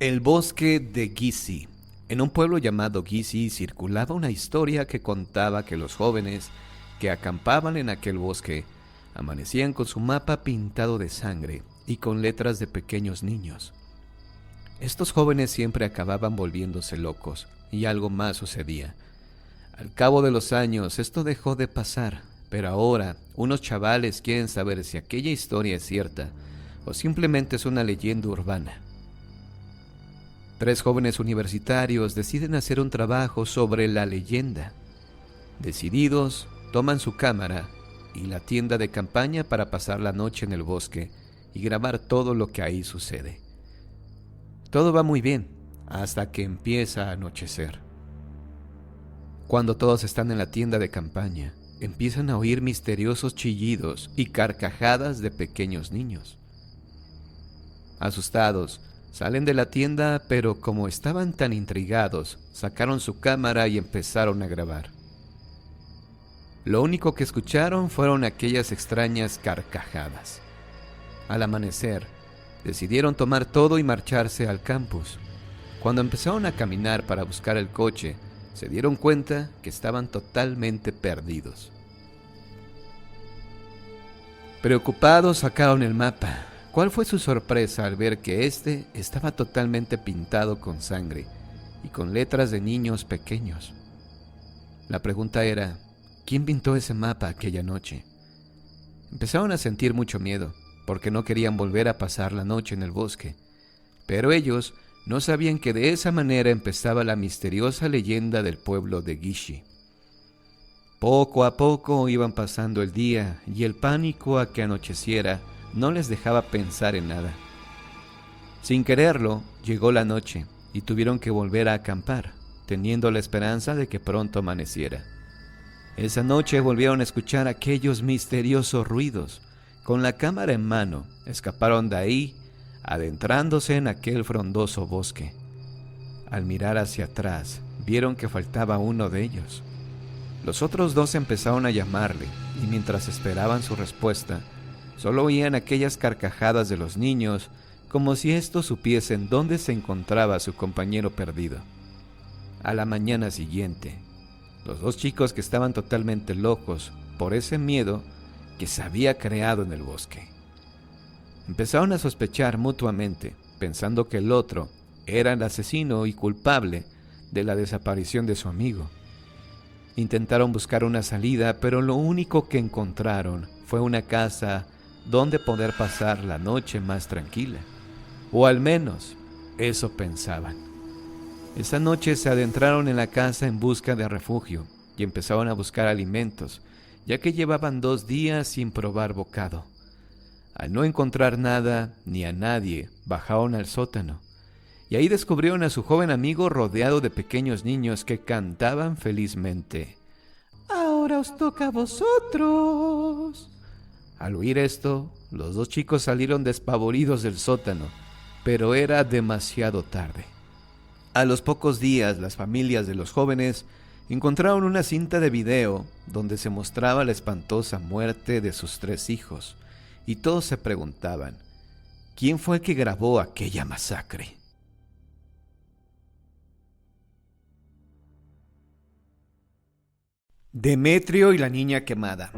El bosque de Gizi. En un pueblo llamado Gizi circulaba una historia que contaba que los jóvenes que acampaban en aquel bosque amanecían con su mapa pintado de sangre y con letras de pequeños niños. Estos jóvenes siempre acababan volviéndose locos y algo más sucedía. Al cabo de los años esto dejó de pasar, pero ahora unos chavales quieren saber si aquella historia es cierta o simplemente es una leyenda urbana. 3 jóvenes universitarios deciden hacer un trabajo sobre la leyenda. Decididos, toman su cámara y la tienda de campaña para pasar la noche en el bosque y grabar todo lo que ahí sucede. Todo va muy bien, hasta que empieza a anochecer. Cuando todos están en la tienda de campaña, empiezan a oír misteriosos chillidos y carcajadas de pequeños niños. Asustados, salen de la tienda, pero como estaban tan intrigados, sacaron su cámara y empezaron a grabar. Lo único que escucharon fueron aquellas extrañas carcajadas. Al amanecer, decidieron tomar todo y marcharse al campus. Cuando empezaron a caminar para buscar el coche, se dieron cuenta que estaban totalmente perdidos. Preocupados, sacaron el mapa. ¿Cuál fue su sorpresa al ver que este estaba totalmente pintado con sangre y con letras de niños pequeños? La pregunta era, ¿quién pintó ese mapa aquella noche? Empezaron a sentir mucho miedo, porque no querían volver a pasar la noche en el bosque. Pero ellos no sabían que de esa manera empezaba la misteriosa leyenda del pueblo de Gizi. Poco a poco iban pasando el día y el pánico a que anocheciera no les dejaba pensar en nada. Sin quererlo, llegó la noche y tuvieron que volver a acampar, teniendo la esperanza de que pronto amaneciera. Esa noche volvieron a escuchar aquellos misteriosos ruidos. Con la cámara en mano, escaparon de ahí, adentrándose en aquel frondoso bosque. Al mirar hacia atrás, vieron que faltaba uno de ellos. Los otros 2 empezaron a llamarle, y mientras esperaban su respuesta, solo oían aquellas carcajadas de los niños, como si estos supiesen dónde se encontraba su compañero perdido. A la mañana siguiente, los 2 chicos que estaban totalmente locos por ese miedo que se había creado en el bosque, empezaron a sospechar mutuamente, pensando que el otro era el asesino y culpable de la desaparición de su amigo. Intentaron buscar una salida, pero lo único que encontraron fue una casa donde poder pasar la noche más tranquila, o al menos eso pensaban. Esa noche se adentraron en la casa en busca de refugio y empezaron a buscar alimentos, ya que llevaban 2 días sin probar bocado. Al no encontrar nada ni a nadie, bajaron al sótano, y ahí descubrieron a su joven amigo rodeado de pequeños niños que cantaban felizmente. «Ahora os toca a vosotros». Al oír esto, los 2 chicos salieron despavoridos del sótano, pero era demasiado tarde. A los pocos días, las familias de los jóvenes encontraron una cinta de video donde se mostraba la espantosa muerte de sus 3 hijos, y todos se preguntaban, ¿quién fue el que grabó aquella masacre? Demetrio y la niña quemada.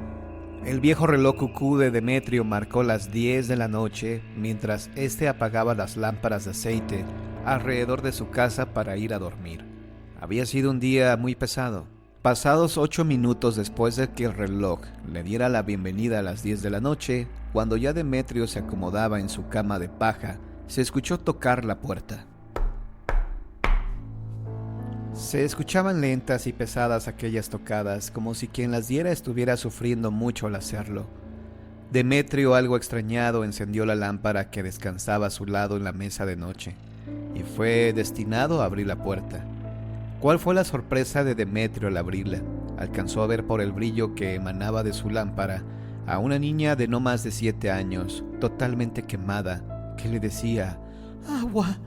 El viejo reloj cucú de Demetrio marcó las 10 de la noche mientras éste apagaba las lámparas de aceite alrededor de su casa para ir a dormir. Había sido un día muy pesado. Pasados 8 minutos después de que el reloj le diera la bienvenida a las 10 de la noche, cuando ya Demetrio se acomodaba en su cama de paja, se escuchó tocar la puerta. Se escuchaban lentas y pesadas aquellas tocadas, como si quien las diera estuviera sufriendo mucho al hacerlo. Demetrio, algo extrañado, encendió la lámpara que descansaba a su lado en la mesa de noche, y fue destinado a abrir la puerta. ¿Cuál fue la sorpresa de Demetrio al abrirla? Alcanzó a ver por el brillo que emanaba de su lámpara a una niña de no más de 7 años, totalmente quemada, que le decía: «¡Agua!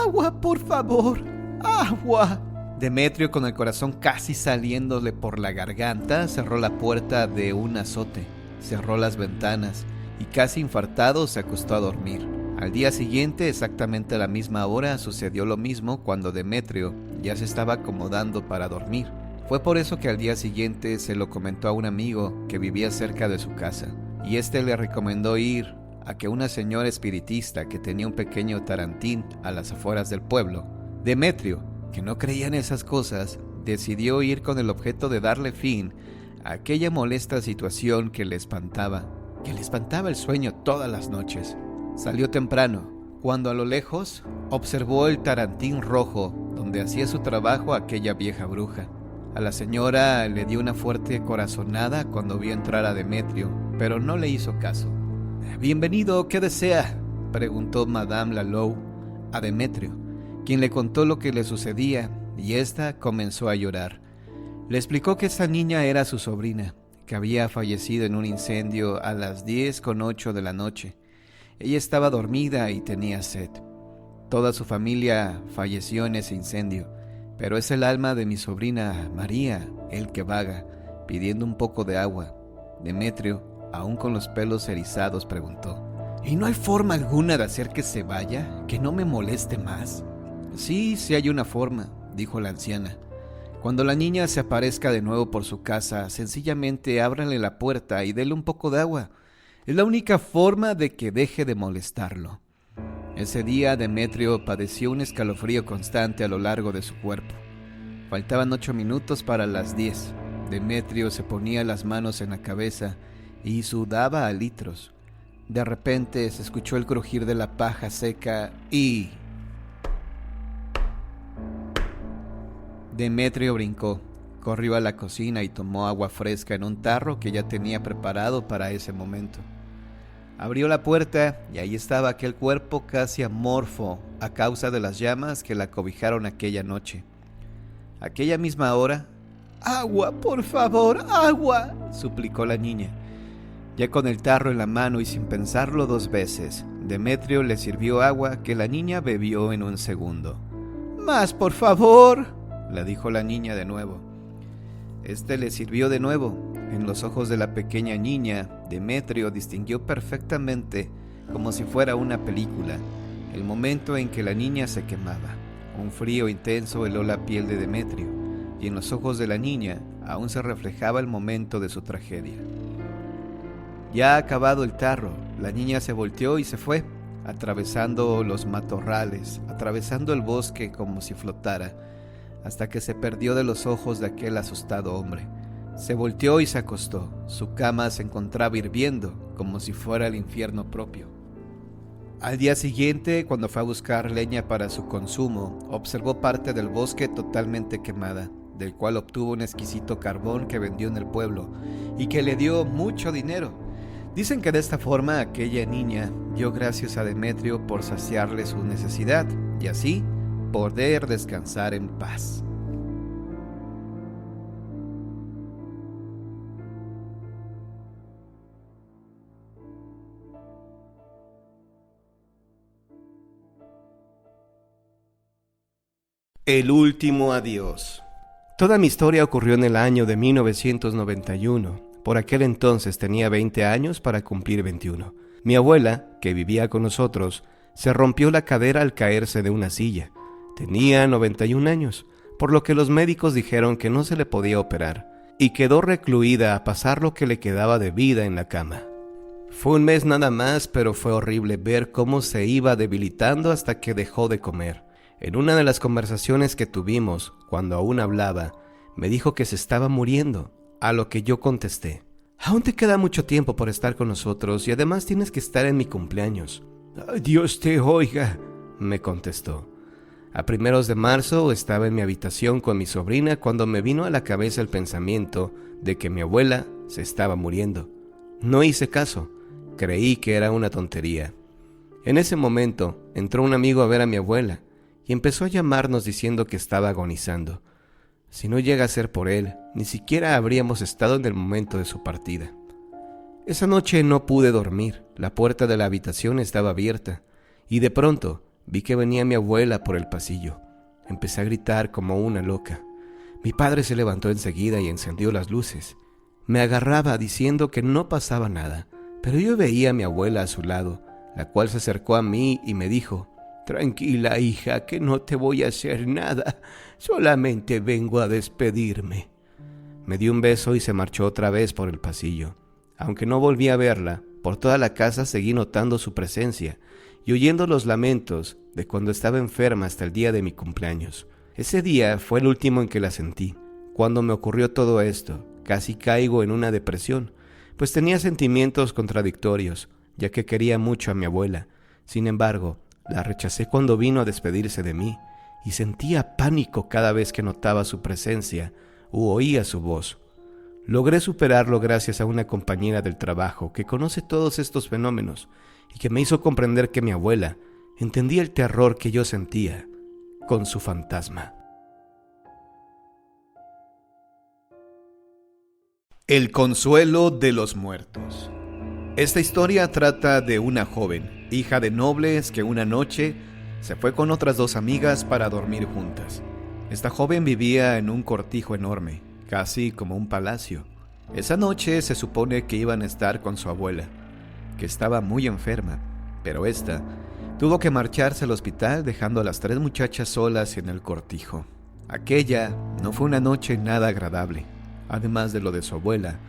¡Agua, por favor! ¡Agua!». Demetrio, con el corazón casi saliéndole por la garganta, cerró la puerta de un azote, cerró las ventanas y casi infartado se acostó a dormir. Al día siguiente, exactamente a la misma hora, sucedió lo mismo cuando Demetrio ya se estaba acomodando para dormir. Fue por eso que al día siguiente se lo comentó a un amigo que vivía cerca de su casa, y este le recomendó ir a que una señora espiritista que tenía un pequeño tarantín a las afueras del pueblo. Demetrio, que no creía en esas cosas, decidió ir con el objeto de darle fin a aquella molesta situación que le espantaba el sueño todas las noches. Salió temprano, cuando a lo lejos observó el tarantín rojo donde hacía su trabajo aquella vieja bruja. A la señora le dio una fuerte corazonada cuando vio entrar a Demetrio, pero no le hizo caso. «Bienvenido, ¿qué desea?», preguntó Madame Lalou a Demetrio, quien le contó lo que le sucedía, y ésta comenzó a llorar. Le explicó que esa niña era su sobrina, que había fallecido en un incendio a las 10:08 de la noche. Ella estaba dormida y tenía sed. Toda su familia falleció en ese incendio, pero es el alma de mi sobrina María el que vaga, pidiendo un poco de agua. Demetrio, aún con los pelos erizados, preguntó: «¿Y no hay forma alguna de hacer que se vaya, que no me moleste más?». «Sí, sí hay una forma», dijo la anciana. «Cuando la niña se aparezca de nuevo por su casa, sencillamente ábranle la puerta y dele un poco de agua. Es la única forma de que deje de molestarlo». Ese día Demetrio padeció un escalofrío constante a lo largo de su cuerpo. Faltaban 8 minutos para las 10. Demetrio se ponía las manos en la cabeza y sudaba a litros. De repente se escuchó el crujir de la paja seca y... Demetrio brincó, corrió a la cocina y tomó agua fresca en un tarro que ya tenía preparado para ese momento. Abrió la puerta y ahí estaba aquel cuerpo casi amorfo a causa de las llamas que la cobijaron aquella noche. Aquella misma hora... «¡Agua, por favor, agua!», suplicó la niña. Ya con el tarro en la mano y sin pensarlo 2 veces, Demetrio le sirvió agua que la niña bebió en un segundo. «¡Más, por favor!», le dijo la niña de nuevo. Este le sirvió de nuevo. En los ojos de la pequeña niña, Demetrio distinguió perfectamente, como si fuera una película, el momento en que la niña se quemaba. Un frío intenso heló la piel de Demetrio, y en los ojos de la niña aún se reflejaba el momento de su tragedia. Ya acabado el tarro, la niña se volteó y se fue, atravesando los matorrales, atravesando el bosque como si flotara, hasta que se perdió de los ojos de aquel asustado hombre. Se volteó y se acostó. Su cama se encontraba hirviendo, como si fuera el infierno propio. Al día siguiente, cuando fue a buscar leña para su consumo, observó parte del bosque totalmente quemada, del cual obtuvo un exquisito carbón que vendió en el pueblo y que le dio mucho dinero. Dicen que de esta forma aquella niña dio gracias a Demetrio por saciarle su necesidad y así poder descansar en paz. El último adiós. Toda mi historia ocurrió en el año de 1991. Por aquel entonces tenía 20 años para cumplir 21. Mi abuela, que vivía con nosotros, se rompió la cadera al caerse de una silla. Tenía 91 años, por lo que los médicos dijeron que no se le podía operar, y quedó recluida a pasar lo que le quedaba de vida en la cama. Fue un mes nada más, pero fue horrible ver cómo se iba debilitando hasta que dejó de comer. En una de las conversaciones que tuvimos, cuando aún hablaba, me dijo que se estaba muriendo, a lo que yo contesté: «Aún te queda mucho tiempo por estar con nosotros y además tienes que estar en mi cumpleaños». «Dios te oiga», me contestó. A primeros de marzo estaba en mi habitación con mi sobrina cuando me vino a la cabeza el pensamiento de que mi abuela se estaba muriendo. No hice caso, creí que era una tontería. En ese momento entró un amigo a ver a mi abuela y empezó a llamarnos diciendo que estaba agonizando. Si no llega a ser por él, ni siquiera habríamos estado en el momento de su partida. Esa noche no pude dormir, la puerta de la habitación estaba abierta, y de pronto vi que venía mi abuela por el pasillo. Empecé a gritar como una loca. Mi padre se levantó enseguida y encendió las luces. Me agarraba diciendo que no pasaba nada, pero yo veía a mi abuela a su lado, la cual se acercó a mí y me dijo: «Tranquila, hija, que no te voy a hacer nada, solamente vengo a despedirme». Me dio un beso y se marchó otra vez por el pasillo. Aunque no volví a verla, por toda la casa seguí notando su presencia y oyendo los lamentos de cuando estaba enferma hasta el día de mi cumpleaños. Ese día fue el último en que la sentí. Cuando me ocurrió todo esto, casi caigo en una depresión, pues tenía sentimientos contradictorios, ya que quería mucho a mi abuela. Sin embargo, la rechacé cuando vino a despedirse de mí y sentía pánico cada vez que notaba su presencia u oía su voz. Logré superarlo gracias a una compañera del trabajo que conoce todos estos fenómenos y que me hizo comprender que mi abuela entendía el terror que yo sentía con su fantasma. El consuelo de los muertos. Esta historia trata de una joven, hija de nobles, que una noche se fue con otras 2 amigas para dormir juntas. Esta joven vivía en un cortijo enorme, casi como un palacio. Esa noche se supone que iban a estar con su abuela, que estaba muy enferma, pero esta tuvo que marcharse al hospital dejando a las 3 muchachas solas en el cortijo. Aquella no fue una noche nada agradable. Además de lo de su abuela,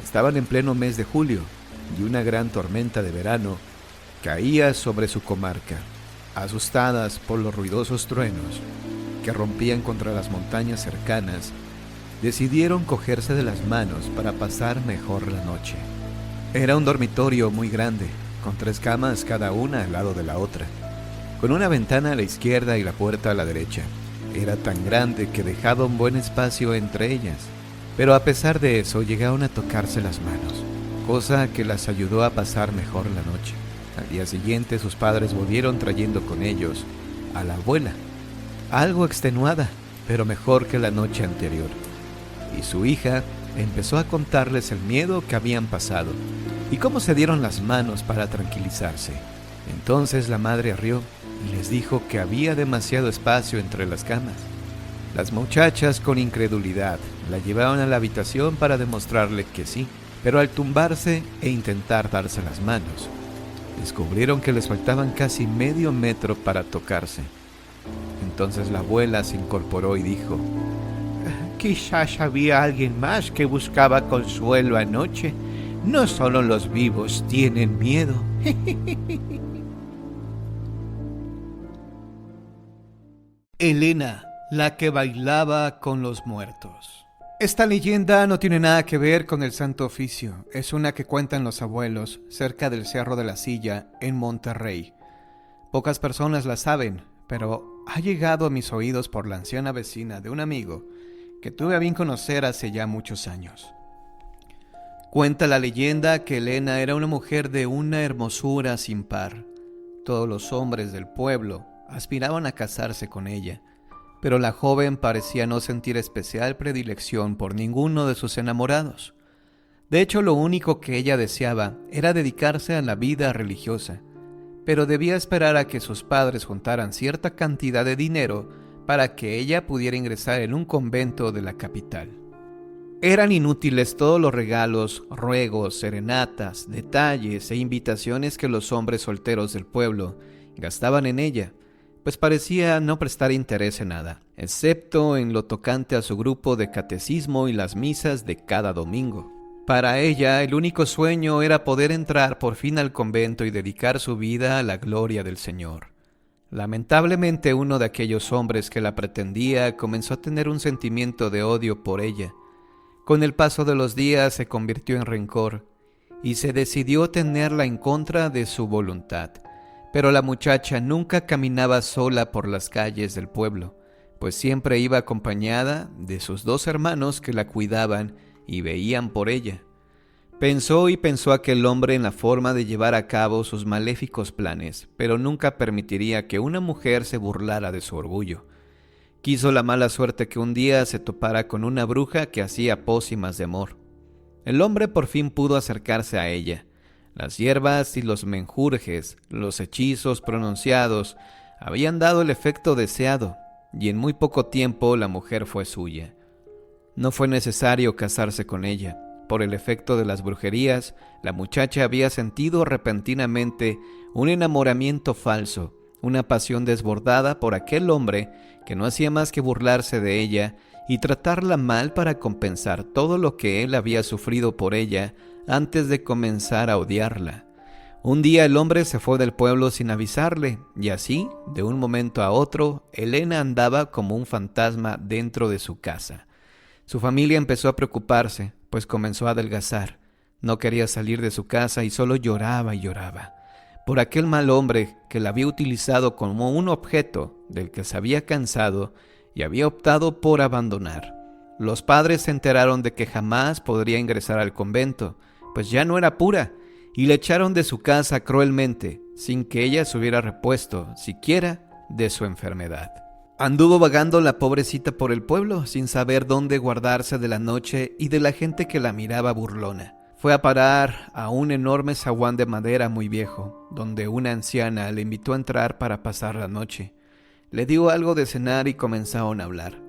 estaban en pleno mes de julio y una gran tormenta de verano caía sobre su comarca. Asustadas por los ruidosos truenos que rompían contra las montañas cercanas, decidieron cogerse de las manos para pasar mejor la noche. Era un dormitorio muy grande, con 3 camas cada una al lado de la otra, con una ventana a la izquierda y la puerta a la derecha. Era tan grande que dejaba un buen espacio entre ellas, pero a pesar de eso llegaron a tocarse las manos, cosa que las ayudó a pasar mejor la noche. Al día siguiente sus padres volvieron trayendo con ellos a la abuela, algo extenuada, pero mejor que la noche anterior. Y su hija empezó a contarles el miedo que habían pasado y cómo se dieron las manos para tranquilizarse. Entonces la madre rió y les dijo que había demasiado espacio entre las camas. Las muchachas, con incredulidad, la llevaron a la habitación para demostrarle que sí, pero al tumbarse e intentar darse las manos, descubrieron que les faltaban casi medio metro para tocarse. Entonces la abuela se incorporó y dijo: «Quizás había alguien más que buscaba consuelo anoche. No solo los vivos tienen miedo». Elena, la que bailaba con los muertos. Esta leyenda no tiene nada que ver con el Santo Oficio. Es una que cuentan los abuelos cerca del Cerro de la Silla, en Monterrey. Pocas personas la saben, pero ha llegado a mis oídos por la anciana vecina de un amigo que tuve a bien conocer hace ya muchos años. Cuenta la leyenda que Elena era una mujer de una hermosura sin par. Todos los hombres del pueblo aspiraban a casarse con ella, pero la joven parecía no sentir especial predilección por ninguno de sus enamorados. De hecho, lo único que ella deseaba era dedicarse a la vida religiosa, pero debía esperar a que sus padres juntaran cierta cantidad de dinero para que ella pudiera ingresar en un convento de la capital. Eran inútiles todos los regalos, ruegos, serenatas, detalles e invitaciones que los hombres solteros del pueblo gastaban en ella, pues parecía no prestar interés en nada, excepto en lo tocante a su grupo de catecismo y las misas de cada domingo. Para ella, el único sueño era poder entrar por fin al convento y dedicar su vida a la gloria del Señor. Lamentablemente, uno de aquellos hombres que la pretendía comenzó a tener un sentimiento de odio por ella. Con el paso de los días se convirtió en rencor y se decidió tenerla en contra de su voluntad. Pero la muchacha nunca caminaba sola por las calles del pueblo, pues siempre iba acompañada de sus 2 hermanos que la cuidaban y veían por ella. Pensó y pensó aquel hombre en la forma de llevar a cabo sus maléficos planes, pero nunca permitiría que una mujer se burlara de su orgullo. Quiso la mala suerte que un día se topara con una bruja que hacía pócimas de amor. El hombre por fin pudo acercarse a ella. Las hierbas y los menjurjes, los hechizos pronunciados, habían dado el efecto deseado, y en muy poco tiempo la mujer fue suya. No fue necesario casarse con ella, Por el efecto de las brujerías, la muchacha había sentido repentinamente un enamoramiento falso, una pasión desbordada por aquel hombre que no hacía más que burlarse de ella y tratarla mal para compensar todo lo que él había sufrido por ella antes de comenzar a odiarla. Un día el hombre se fue del pueblo sin avisarle, y así, de un momento a otro, Elena andaba como un fantasma dentro de su casa. Su familia empezó a preocuparse, pues comenzó a adelgazar. No quería salir de su casa y solo lloraba y lloraba por aquel mal hombre que la había utilizado como un objeto del que se había cansado y había optado por abandonar. Los padres se enteraron de que jamás podría ingresar al convento, pues ya no era pura, y le echaron de su casa cruelmente, sin que ella se hubiera repuesto siquiera de su enfermedad. Anduvo vagando la pobrecita por el pueblo, sin saber dónde guardarse de la noche y de la gente que la miraba burlona. Fue a parar a un enorme zaguán de madera muy viejo, donde una anciana le invitó a entrar para pasar la noche. Le dio algo de cenar y comenzaron a hablar.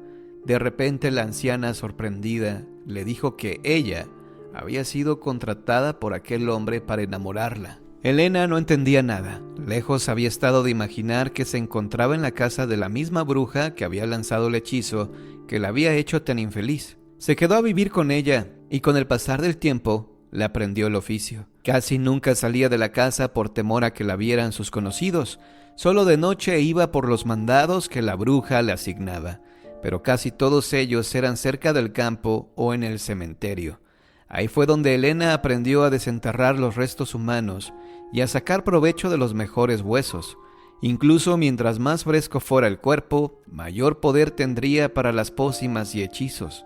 De repente la anciana, sorprendida, le dijo que ella había sido contratada por aquel hombre para enamorarla. Elena no entendía nada. Lejos había estado de imaginar que se encontraba en la casa de la misma bruja que había lanzado el hechizo que la había hecho tan infeliz. Se quedó a vivir con ella y con el pasar del tiempo le aprendió el oficio. Casi nunca salía de la casa por temor a que la vieran sus conocidos. Solo de noche iba por los mandados que la bruja le asignaba, pero casi todos ellos eran cerca del campo o en el cementerio. Ahí fue donde Elena aprendió a desenterrar los restos humanos y a sacar provecho de los mejores huesos. Incluso mientras más fresco fuera el cuerpo, mayor poder tendría para las pócimas y hechizos.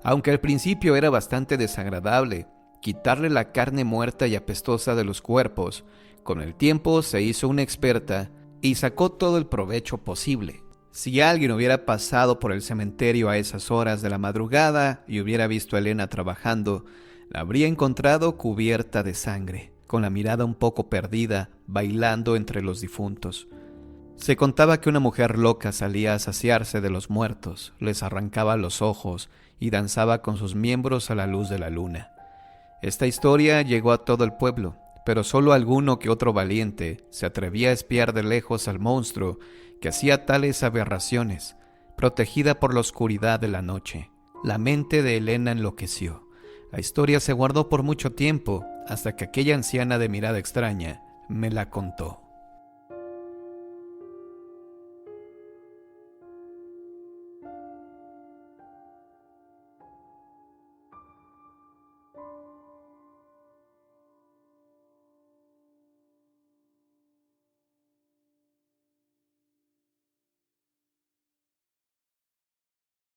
Aunque al principio era bastante desagradable quitarle la carne muerta y apestosa de los cuerpos, con el tiempo se hizo una experta y sacó todo el provecho posible. Si alguien hubiera pasado por el cementerio a esas horas de la madrugada y hubiera visto a Elena trabajando, la habría encontrado cubierta de sangre, con la mirada un poco perdida, bailando entre los difuntos. Se contaba que una mujer loca salía a saciarse de los muertos, les arrancaba los ojos y danzaba con sus miembros a la luz de la luna. Esta historia llegó a todo el pueblo, pero solo alguno que otro valiente se atrevía a espiar de lejos al monstruo que hacía tales aberraciones, protegida por la oscuridad de la noche. La mente de Elena enloqueció. La historia se guardó por mucho tiempo, hasta que aquella anciana de mirada extraña me la contó.